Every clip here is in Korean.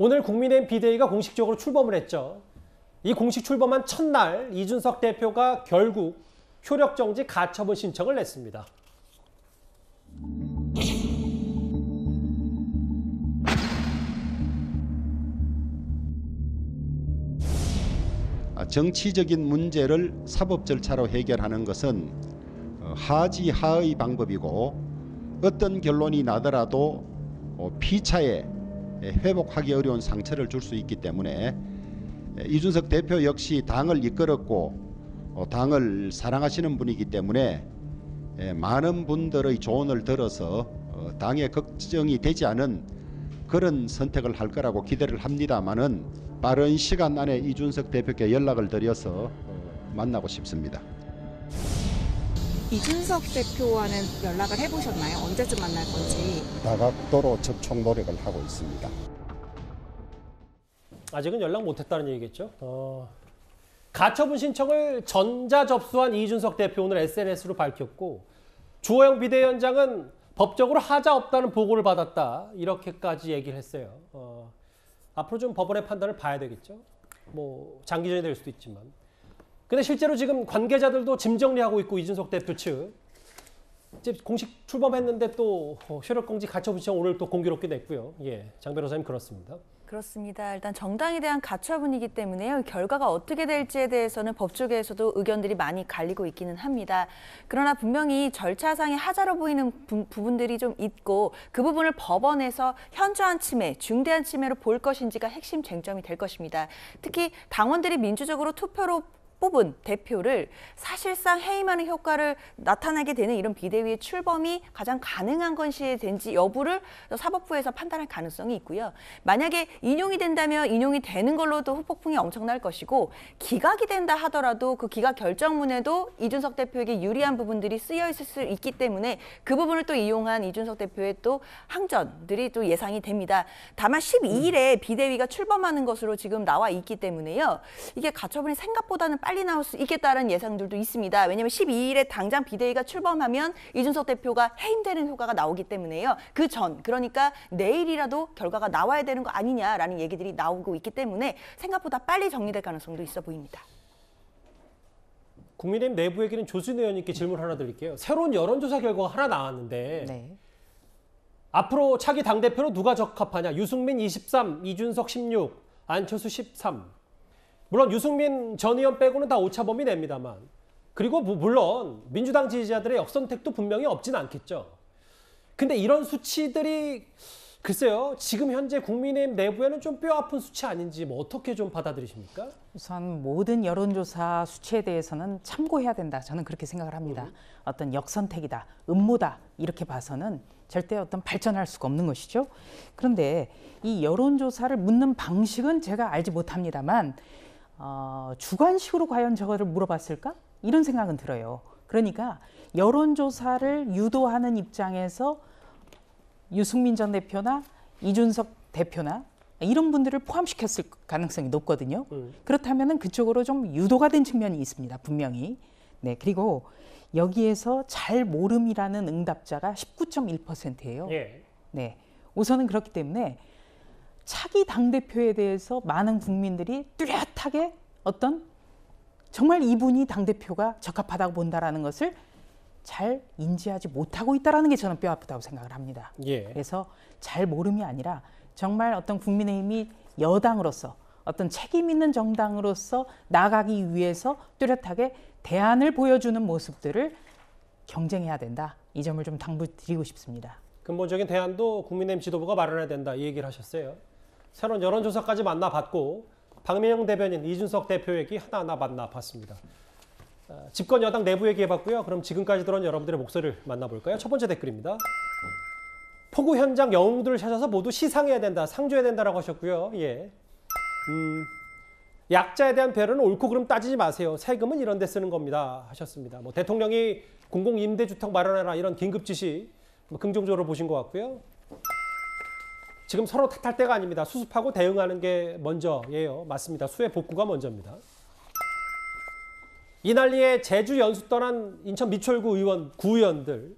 오늘 국민의힘 비대위가 공식적으로 출범을 했죠. 이 공식 출범한 첫날 이준석 대표가 결국 효력정지 가처분 신청을 냈습니다. 정치적인 문제를 사법 절차로 해결하는 것은 하지하의 방법이고 어떤 결론이 나더라도 피차에 회복하기 어려운 상처를 줄 수 있기 때문에 이준석 대표 역시 당을 이끌었고 당을 사랑하시는 분이기 때문에 많은 분들의 조언을 들어서 당에 걱정이 되지 않은 그런 선택을 할 거라고 기대를 합니다마는 빠른 시간 안에 이준석 대표께 연락을 드려서 만나고 싶습니다. 이준석 대표와는 연락을 해보셨나요? 언제쯤 만날 건지. 다각도로 접촉 노력을 하고 있습니다. 아직은 연락 못했다는 얘기겠죠. 가처분 신청을 전자 접수한 이준석 대표 오늘 SNS로 밝혔고 주호영 비대위원장은 법적으로 하자 없다는 보고를 받았다. 이렇게까지 얘기를 했어요. 앞으로 좀 법원의 판단을 봐야 되겠죠. 뭐 장기전이 될 수도 있지만. 근데 실제로 지금 관계자들도 짐 정리하고 있고 이준석 대표 측 이제 공식 출범했는데 또 효력정지 가처분 신청 오늘 또 공교롭게 냈고요. 예, 장 변호사님 그렇습니다. 그렇습니다. 일단 정당에 대한 가처분이기 때문에요. 결과가 어떻게 될지에 대해서는 법 쪽에서도 의견들이 많이 갈리고 있기는 합니다. 그러나 분명히 절차상의 하자로 보이는 부분들이 좀 있고 그 부분을 법원에서 현저한 침해, 중대한 침해로 볼 것인지가 핵심 쟁점이 될 것입니다. 특히 당원들이 민주적으로 투표로 뽑은 대표를 사실상 해임하는 효과를 나타나게 되는 이런 비대위의 출범이 가장 가능한 것이 된지 여부를 사법부에서 판단할 가능성이 있고요. 만약에 인용이 된다면 인용이 되는 걸로도 후폭풍이 엄청날 것이고 기각이 된다 하더라도 그 기각 결정문에도 이준석 대표에게 유리한 부분들이 쓰여 있을 수 있기 때문에 그 부분을 또 이용한 이준석 대표의 또 항전들이 또 예상이 됩니다. 다만 12일에 비대위가 출범하는 것으로 지금 나와 있기 때문에요. 이게 가처분이 생각보다는 빨리 나올 수 있겠다는 예상들도 있습니다. 왜냐하면 12일에 당장 비대위가 출범하면 이준석 대표가 해임되는 효과가 나오기 때문에요. 그 전, 그러니까 내일이라도 결과가 나와야 되는 거 아니냐라는 얘기들이 나오고 있기 때문에 생각보다 빨리 정리될 가능성도 있어 보입니다. 국민의힘 내부 얘기는 조순 의원님께 질문 하나 드릴게요. 새로운 여론조사 결과가 하나 나왔는데 네. 앞으로 차기 당대표로 누가 적합하냐. 유승민 23, 이준석 16, 안철수 13. 물론 유승민 전 의원 빼고는 다 오차범위 냅니다만. 그리고 물론 민주당 지지자들의 역선택도 분명히 없진 않겠죠. 근데 이런 수치들이 글쎄요. 지금 현재 국민의힘 내부에는 좀 뼈아픈 수치 아닌지 뭐 어떻게 좀 받아들이십니까? 우선 모든 여론조사 수치에 대해서는 참고해야 된다. 저는 그렇게 생각을 합니다. 어떤 역선택이다, 음모다 이렇게 봐서는 절대 어떤 발전할 수가 없는 것이죠. 그런데 이 여론조사를 묻는 방식은 제가 알지 못합니다만 주관식으로 과연 저거를 물어봤을까? 이런 생각은 들어요. 그러니까 여론조사를 유도하는 입장에서 유승민 전 대표나 이준석 대표나 이런 분들을 포함시켰을 가능성이 높거든요. 그렇다면 그쪽으로 좀 유도가 된 측면이 있습니다. 분명히. 네, 그리고 여기에서 잘 모름이라는 응답자가 19.1%예요. 예. 네, 우선은 그렇기 때문에 차기 당대표에 대해서 많은 국민들이 뚜렷하게 어떤 정말 이분이 당대표가 적합하다고 본다라는 것을 잘 인지하지 못하고 있다는 게 저는 뼈아프다고 생각을 합니다. 예. 그래서 잘 모름이 아니라 정말 어떤 국민의힘이 여당으로서 어떤 책임 있는 정당으로서 나아가기 위해서 뚜렷하게 대안을 보여주는 모습들을 경쟁해야 된다. 이 점을 좀 당부드리고 싶습니다. 근본적인 대안도 국민의힘 지도부가 마련해야 된다 이 얘기를 하셨어요. 새로운 여론조사까지 만나봤고 박민영 대변인, 이준석 대표 얘기 하나하나 만나봤습니다. 집권 여당 내부 얘기해봤고요. 그럼 지금까지 들은 여러분들의 목소리를 만나볼까요? 첫 번째 댓글입니다. 폭우 현장 영웅들을 찾아서 모두 시상해야 된다, 상줘야 된다라고 하셨고요. 예. 약자에 대한 배려는 옳고 그름 따지지 마세요. 세금은 이런 데 쓰는 겁니다 하셨습니다. 뭐 대통령이 공공임대주택 마련해라 이런 긴급 지시 긍정적으로 보신 것 같고요. 지금 서로 탓할 때가 아닙니다. 수습하고 대응하는 게 먼저예요. 맞습니다. 수해 복구가 먼저입니다. 이 난리에 제주 연수 떠난 인천 미추홀구 의원, 구의원들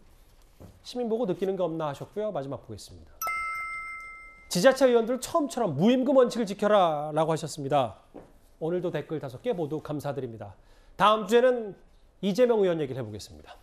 시민 보고 느끼는 게 없나 하셨고요. 마지막 보겠습니다. 지자체 의원들 처음처럼 무임금 원칙을 지켜라라고 하셨습니다. 오늘도 댓글 5개 모두 감사드립니다. 다음 주에는 이재명 의원 얘기를 해보겠습니다.